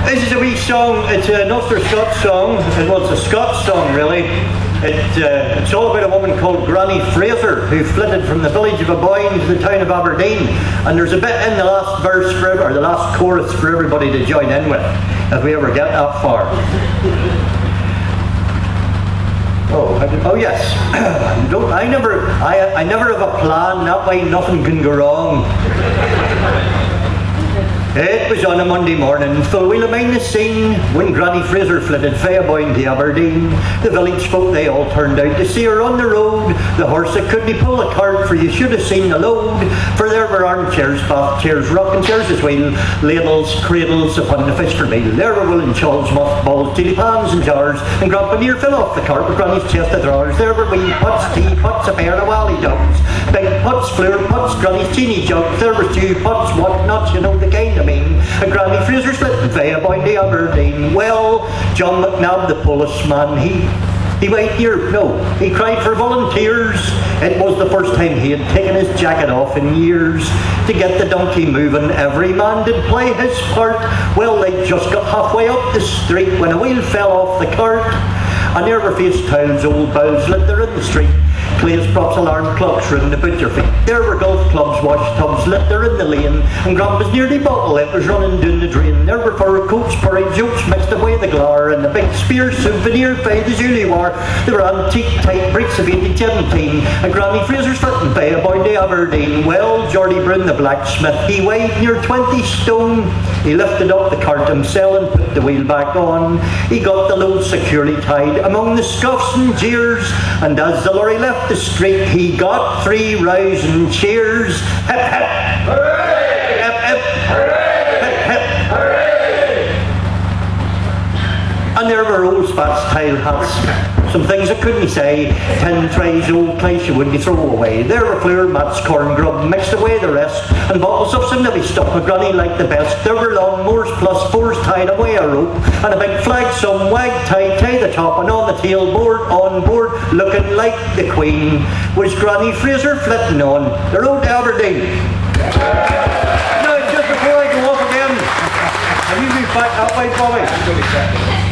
This is a wee song. It's an Ulster-Scots song. Well, it's a Scots song, really. It's all about a woman called Granny Fraser who flitted from the village of Aboyne to the town of Aberdeen. And there's a bit in the last verse or the last chorus for everybody to join in with, if we ever get that far. Oh yes. I never have a plan. That way nothing can go wrong. It was on a Monday morning, full wheel of mine the scene, when Granny Fraser flitted fae Aboyne to Aberdeen. The village folk, they all turned out to see her on the road. The horse that couldn't pull a cart, for you should have seen the load. For there were armchairs, bath chairs, rocking chairs as well, ladles, cradles upon the fish for meal. There were woolen shawls, mothballs, chili pans and jars, and Grandpa near fell off the cart with Granny's chest of drawers. There were wee pots, tea pots, a pair of wally dogs, big pots, flour pots, Granny's teeny jugs. There were stew pots, what not, you know the kind of mean. And Granny Fraser flitting fae Aboyne to Aberdeen. Well, John McNabb, the policeman, he wait here, no, he cried for volunteers. It was the first time he had taken his jacket off in years. To get the donkey moving, every man did play his part. Well, they just got halfway up the street when a wheel fell off the cart. And there were face towels, old bowls lit there in the street. Clay's props, alarm clocks ringing about your feet. There were golf clubs, wash tubs lit there in the lane, and Grandpa's nearly bottle, it was running down the drain. There were fur coats, porridge oats mixed away the glar, and the big spear souvenir fae the Julie war. There were antique tight bricks of 1817, and Granny Fraser's flitting fae Aboyne to Aberdeen. Well, Geordie Brown the blacksmith, he weighed near 20 stone. He lifted up the cart himself and put the wheel back on. He got the load securely tied among the scoffs and jeers, and as the lorry left the street, he got 3 rousing cheers. Hip hip! Hooray! Hip hip! Hooray! Hip hip! Hooray! And there were old spats, tile hats, some things I couldn't say, tin trays, old clay you wouldn't throw away. There were flour mats, corn grub, mixed away the rest, and bottles of some nibby stuff my Granny liked the best. There were lawnmowers plus 4s tied away a rope, and a big flag some wag tie the top, and on the tailboard, on board, looking like the Queen, was Granny Fraser flitting on the road to Aberdeen. Now, just before I go off again, have you moved back that way, Bobby?